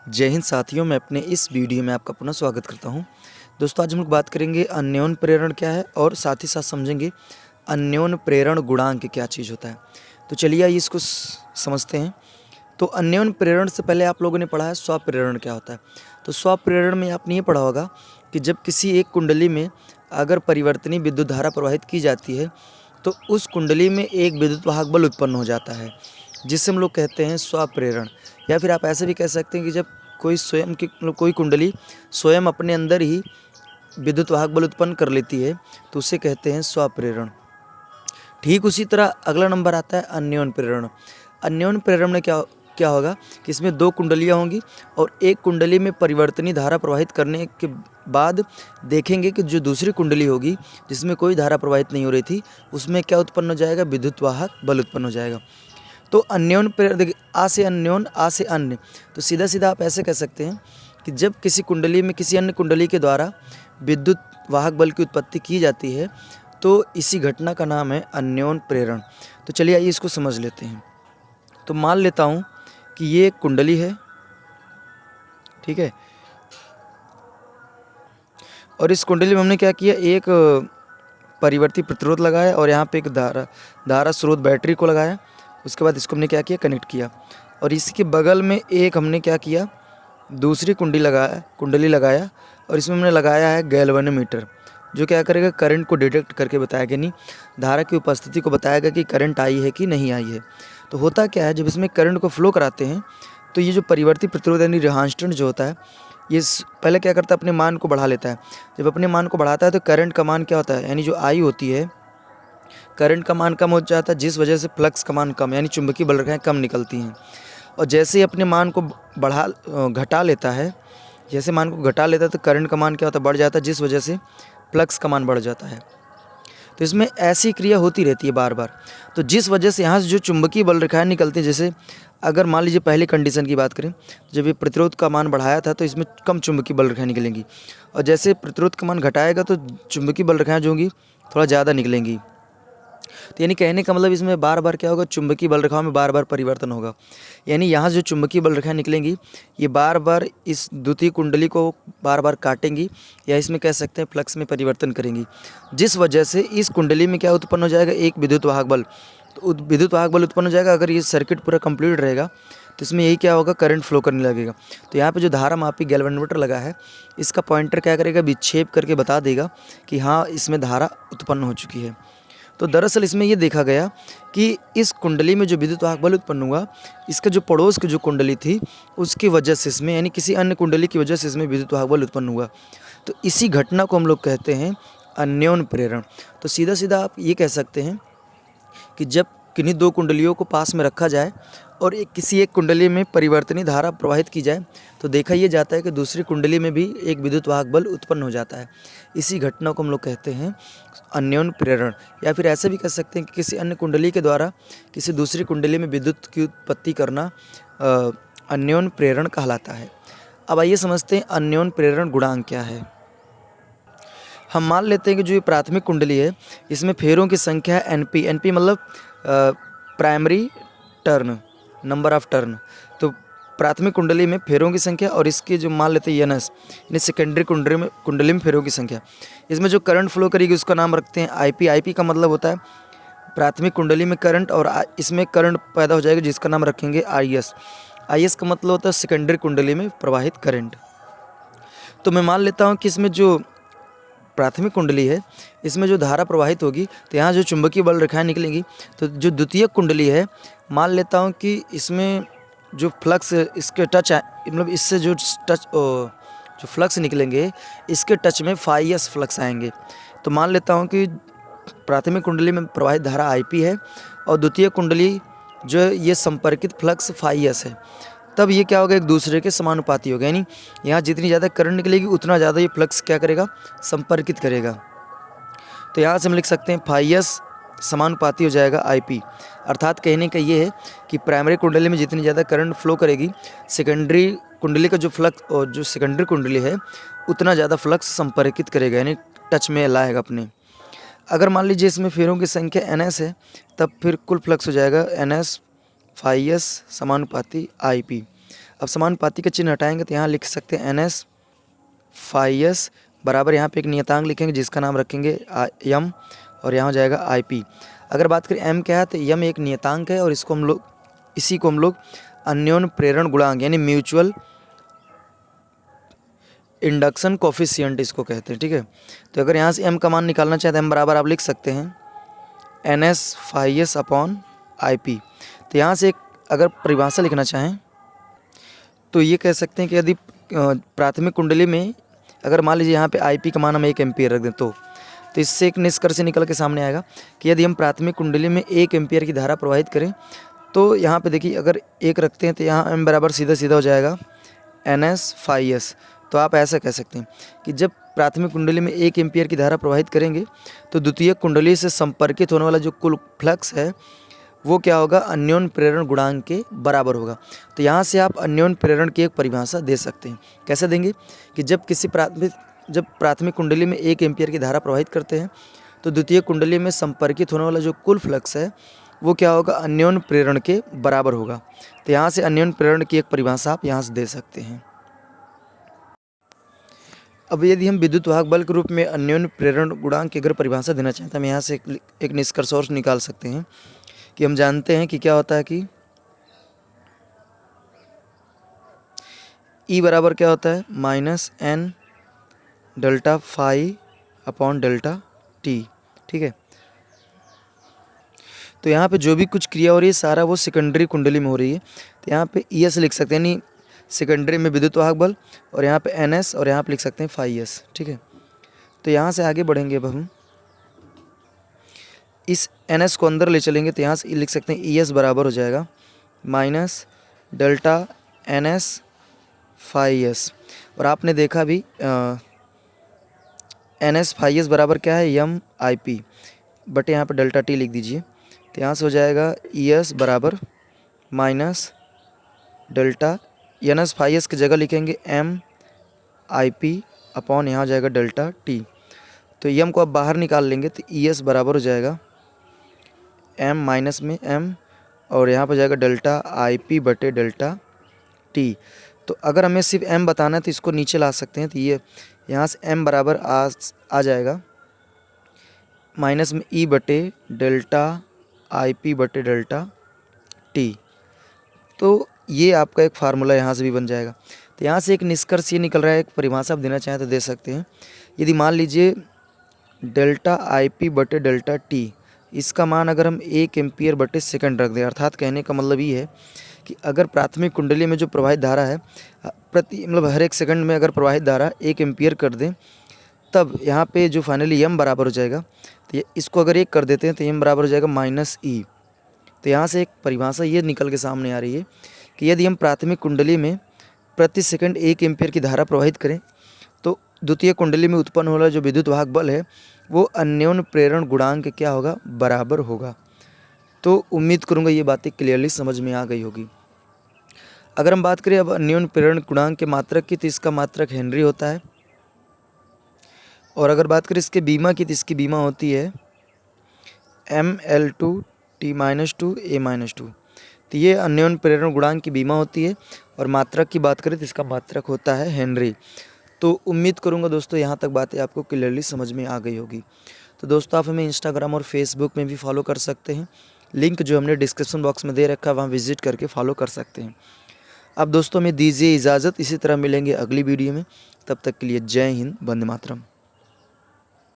जय हिंद साथियों, मैं अपने इस वीडियो में आपका पुनः स्वागत करता हूं। दोस्तों, आज हम लोग बात करेंगे अन्योन प्रेरण क्या है और साथ ही साथ समझेंगे अन्योन प्रेरण गुणांक क्या चीज़ होता है। तो चलिए आइए इसको समझते हैं। तो अन्योन प्रेरण से पहले आप लोगों ने पढ़ा है स्वप्रेरण क्या होता है। तो स्वप्रेरण में आपने ये पढ़ा होगा कि जब किसी एक कुंडली में अगर परिवर्तनीय विद्युत धारा प्रवाहित की जाती है तो उस कुंडली में एक विद्युत वाहक बल उत्पन्न हो जाता है, जिसे हम लोग कहते हैं स्वप्रेरण। या फिर आप ऐसे भी कह सकते हैं कि जब कोई स्वयं की कोई कुंडली स्वयं अपने अंदर ही विद्युत वाहक बल उत्पन्न कर लेती है तो उसे कहते हैं स्वप्रेरण। ठीक उसी तरह अगला नंबर आता है अन्योन प्रेरण। अन्योन प्रेरण में क्या क्या होगा कि इसमें दो कुंडलियाँ होंगी और एक कुंडली में परिवर्तनीय धारा प्रवाहित करने के बाद देखेंगे कि जो दूसरी कुंडली होगी जिसमें कोई धारा प्रवाहित नहीं हो रही थी उसमें क्या उत्पन्न हो जाएगा, विद्युत वाहक बल उत्पन्न हो जाएगा। तो अन्योन प्रेरण, देखिए आ से अन्योन, आ से अन्य, तो सीधा सीधा आप ऐसे कह सकते हैं कि जब किसी कुंडली में किसी अन्य कुंडली के द्वारा विद्युत वाहक बल की उत्पत्ति की जाती है तो इसी घटना का नाम है अन्योन प्रेरण। तो चलिए आइए इसको समझ लेते हैं। तो मान लेता हूँ कि ये एक कुंडली है, ठीक है, और इस कुंडली में हमने क्या किया, एक परिवर्ती प्रतिरोध लगाया और यहाँ पे एक धारा स्रोत बैटरी को लगाया। उसके बाद इसको हमने क्या किया, कनेक्ट किया, और इसके बगल में एक हमने क्या किया, दूसरी कुंडली लगाया और इसमें हमने लगाया है गैल्वेनोमीटर, जो क्या करेगा, करंट को डिटेक्ट करके बताएगा, नहीं धारा की उपस्थिति को बताएगा कि करंट आई है कि नहीं आई है। तो होता क्या है, जब इसमें करंट को फ्लो कराते हैं तो ये जो परिवर्ती प्रतिरोध यानी रेजिस्टेंस जो होता है ये पहले क्या करता है, अपने मान को बढ़ा लेता है। जब अपने मान को बढ़ाता है तो करंट का मान क्या होता है, यानी जो आई होती है, करंट का मान कम हो जाता है, जिस वजह से फ्लक्स का मान कम यानी चुंबकीय बल रेखाएं कम निकलती हैं। और जैसे ही अपने मान को घटा लेता है, जैसे मान को घटा लेता है तो करंट का मान क्या होता है, बढ़ जाता है, जिस वजह से फ्लक्स का मान बढ़ जाता है। तो इसमें ऐसी क्रिया होती रहती है बार बार। तो जिस वजह से यहाँ से जो चुंबकीय बल रेखाएं निकलती हैं, जैसे अगर मान लीजिए पहली कंडीशन की बात करें, जब ये प्रतिरोध का मान बढ़ाया था तो इसमें कम चुंबकीय बल रेखाएं निकलेंगी, और जैसे प्रतिरोध का मान घटाएगा तो चुंबकीय बल रेखाएं जो होंगी थोड़ा ज़्यादा निकलेंगी। तो यानी कहने का मतलब इसमें बार बार क्या होगा, चुंबकीय बल रेखाओं में बार बार परिवर्तन होगा। यानी यहाँ जो चुंबकीय बल रेखाएं निकलेंगी ये बार बार इस द्वितीय कुंडली को बार बार काटेंगी, या इसमें कह सकते हैं फ्लक्स में परिवर्तन करेंगी, जिस वजह से इस कुंडली में क्या उत्पन्न हो जाएगा, एक विद्युत वाहक बल। तो विद्युत वाहक बल उत्पन्न हो जाएगा। अगर ये सर्किट पूरा कंप्लीट रहेगा तो इसमें यही क्या होगा, करंट फ्लो करने लगेगा। तो यहाँ पे जो धारा मापी गैल्वेनोमीटर लगा है इसका पॉइंटर क्या करेगा, विक्षेप करके बता देगा कि हाँ इसमें धारा उत्पन्न हो चुकी है। तो दरअसल इसमें ये देखा गया कि इस कुंडली में जो विद्युत वाहक बल उत्पन्न हुआ, इसका जो पड़ोस की जो कुंडली थी उसकी वजह से इसमें, यानी किसी अन्य कुंडली की वजह से इसमें विद्युत वाहक बल उत्पन्न हुआ। तो इसी घटना को हम लोग कहते हैं अन्योन प्रेरण। तो सीधा सीधा आप ये कह सकते हैं कि जब किन्हीं दो कुंडलियों को पास में रखा जाए और किसी एक कुंडली में परिवर्तनीय धारा प्रवाहित की जाए तो देखा ये जाता है कि दूसरी कुंडली में भी एक विद्युत वाहक बल उत्पन्न हो जाता है। इसी घटना को हम लोग कहते हैं अन्योन प्रेरण। या फिर ऐसे भी कह सकते हैं कि किसी अन्य कुंडली के द्वारा किसी दूसरी कुंडली में विद्युत की उत्पत्ति करना अन्योन प्रेरण कहलाता है। अब आइए समझते हैं अन्योन प्रेरण गुणांक क्या है। हम मान लेते हैं कि जो ये प्राथमिक कुंडली है इसमें फेरों की संख्या है एनपी। एनपी मतलब primary turn, number of turn. तो प्राथमिक कुंडली में फेरों की संख्या, और इसके जो मान लेते हैं एनएस, यानी सेकेंडरी कुंडली में फेरों की संख्या। इसमें जो करंट फ्लो करेगी उसका नाम रखते हैं आईपी। आईपी का मतलब होता है प्राथमिक कुंडली में करंट, और इसमें करंट पैदा हो जाएगा जिसका नाम रखेंगे आईएस। आईएस का मतलब होता है सेकेंडरी कुंडली में प्रवाहित करंट। तो मैं मान लेता हूँ कि इसमें जो प्राथमिक कुंडली है इसमें जो धारा प्रवाहित होगी तो यहाँ जो चुंबकीय बल रेखाएं निकलेंगी। तो जो द्वितीय कुंडली है, मान लेता हूँ कि इसमें जो फ्लक्स इसके टच मतलब इससे जो फ्लक्स निकलेंगे इसके टच में फाइएस फ्लक्स आएंगे। तो मान लेता हूँ कि प्राथमिक कुंडली में प्रवाहित धारा आईपी है और द्वितीय कुंडली जो ये संपर्कित फ्लक्स फाइएस है। तब ये क्या होगा, एक दूसरे के समानुपाती होगा, यानी यहाँ जितनी ज़्यादा करंट निकलेगी उतना ज़्यादा ये फ्लक्स क्या करेगा, संपर्कित करेगा। तो यहाँ से हम लिख सकते हैं फाइएस समानुपाती हो जाएगा आईपी। अर्थात कहने का ये है कि प्राइमरी कुंडली में जितनी ज़्यादा करंट फ्लो करेगी, सेकेंडरी कुंडली का जो फ्लक्स और जो सेकेंडरी कुंडली है उतना ज़्यादा फ्लक्स संपर्कित करेगा, यानी टच में लाएगा अपने। अगर मान लीजिए इसमें फेरों की संख्या एनएस है तब फिर कुल फ्लक्स हो जाएगा एनएस फाइएस समानुपाती आईपी। अब समानुपाती का चिन्ह हटाएंगे तो यहाँ लिख सकते हैं NS phi s बराबर, यहाँ पे एक नियतांक लिखेंगे जिसका नाम रखेंगे m और यहाँ हो जाएगा IP। अगर बात करें m क्या है तो m एक नियतांक है और इसी को हम लोग अन्योन्य प्रेरण गुणांक यानी म्यूचुअल इंडक्शन कोफिशिएंट इसको कहते हैं, ठीक है। तो अगर यहाँ से m का मान निकालना चाहते हैं m बराबर आप लिख सकते हैं NS phi s upon IP। तो यहाँ से एक अगर परिभाषा लिखना चाहें तो ये कह सकते हैं कि यदि प्राथमिक कुंडली में अगर मान लीजिए यहाँ पे IP का मान हम 1 एम्पियर रख दें तो इससे एक निष्कर्ष निकल के सामने आएगा कि यदि हम प्राथमिक कुंडली में 1 एम्पियर की धारा प्रवाहित करें तो यहाँ पे देखिए अगर 1 रखते हैं तो यहाँ m बराबर सीधा सीधा हो जाएगा NS phi s। तो आप ऐसा कह सकते हैं कि जब प्राथमिक कुंडली में 1 एम्पियर की धारा प्रवाहित करेंगे तो द्वितीयक कुंडली से संपर्कित होने वाला जो कुल फ्लक्स है वो क्या होगा, अन्योन्य प्रेरण गुणांक के बराबर होगा। तो यहाँ से आप अन्योन्य प्रेरण की एक परिभाषा दे सकते हैं। कैसे देंगे कि जब प्राथमिक कुंडली में 1 एम्पियर की धारा प्रवाहित करते हैं तो द्वितीय कुंडली में संपर्कित होने वाला जो कुल फ्लक्स है वो क्या होगा, अन्योन्य प्रेरण के बराबर होगा। तो यहाँ से अन्योन्य प्रेरण की एक परिभाषा आप यहाँ से दे सकते हैं। अब यदि हम विद्युत वाहक बल के रूप में अन्योन्य प्रेरण गुणांक की अगर परिभाषा देना चाहें तो हम यहाँ से एक निष्कर्ष और निकाल सकते हैं कि हम जानते हैं कि क्या होता है कि E बराबर क्या होता है -n delta phi upon delta t, ठीक है। तो यहाँ पे जो भी कुछ क्रिया हो रही है सारा वो सेकेंडरी कुंडली में हो रही है। तो यहाँ पे ES लिख सकते हैं, यानी सेकेंडरी में विद्युत वाहक बल, और यहाँ पे NS और यहाँ पे लिख सकते हैं फाई S, ठीक है। तो यहाँ से आगे बढ़ेंगे अब हम इस NS को अंदर ले चलेंगे तो यहाँ से लिख सकते हैं ES बराबर हो जाएगा minus delta NS phi S। और आपने देखा भी NS फाई S बराबर क्या है MIP बटे यहाँ पे डेल्टा T लिख दीजिए। तो यहाँ से हो जाएगा ES बराबर minus delta NS phi S की जगह लिखेंगे MIP अपॉन यहाँ हो जाएगा डेल्टा T। तो M को आप बाहर निकाल लेंगे तो ES बराबर हो जाएगा M माइनस में M और यहाँ पर जाएगा डेल्टा IP बटे डेल्टा T। तो अगर हमें सिर्फ M बताना है तो इसको नीचे ला सकते हैं। तो ये यहाँ से M बराबर आ जाएगा माइनस में E बटे डेल्टा IP बटे डेल्टा T। तो ये आपका एक फार्मूला यहाँ से भी बन जाएगा। तो यहाँ से एक निष्कर्ष ये निकल रहा है, एक परिभाषा आप देना चाहें तो दे सकते हैं। यदि मान लीजिए डेल्टा IP बटे डेल्टा T इसका मान अगर हम 1 एम्पियर बटे सेकंड रख दें, अर्थात कहने का मतलब ये है कि अगर प्राथमिक कुंडली में जो प्रवाहित धारा है हर एक सेकंड में अगर प्रवाहित धारा 1 एम्पियर कर दें तब यहाँ पे जो फाइनली M बराबर हो जाएगा। तो इसको अगर 1 कर देते हैं तो M बराबर हो जाएगा -E। तो यहाँ से एक परिभाषा ये निकल के सामने आ रही है कि यदि हम प्राथमिक कुंडली में प्रति सेकंड 1 एम्पियर की धारा प्रवाहित करें तो द्वितीय कुंडली में उत्पन्न होने वाला जो विद्युत वाहक बल है वो अन्योन्य प्रेरण गुणांक क्या होगा, बराबर होगा। तो उम्मीद करूँगा ये बातें क्लियरली समझ में आ गई होगी। अगर हम बात करें अब अन्योन्य प्रेरण गुणांक के मात्रक की तो इसका मात्रक हेनरी होता है, और अगर बात करें इसके बीमा की तो इसकी बीमा होती है ML2 T-2 A-2। तो ये अन्योन्य प्रेरण गुणांक की बीमा होती है, और मात्रक की बात करें तो इसका मात्रक होता है हेनरी। तो उम्मीद करूंगा दोस्तों यहाँ तक बातें आपको क्लियरली समझ में आ गई होगी। तो दोस्तों आप हमें इंस्टाग्राम और फेसबुक में भी फॉलो कर सकते हैं, लिंक जो हमने डिस्क्रिप्शन बॉक्स में दे रखा है वहाँ विजिट करके फॉलो कर सकते हैं। अब दोस्तों हमें दीजिए इजाज़त, इसी तरह मिलेंगे अगली वीडियो में। तब तक के लिए जय हिंद, वंदे मातरम।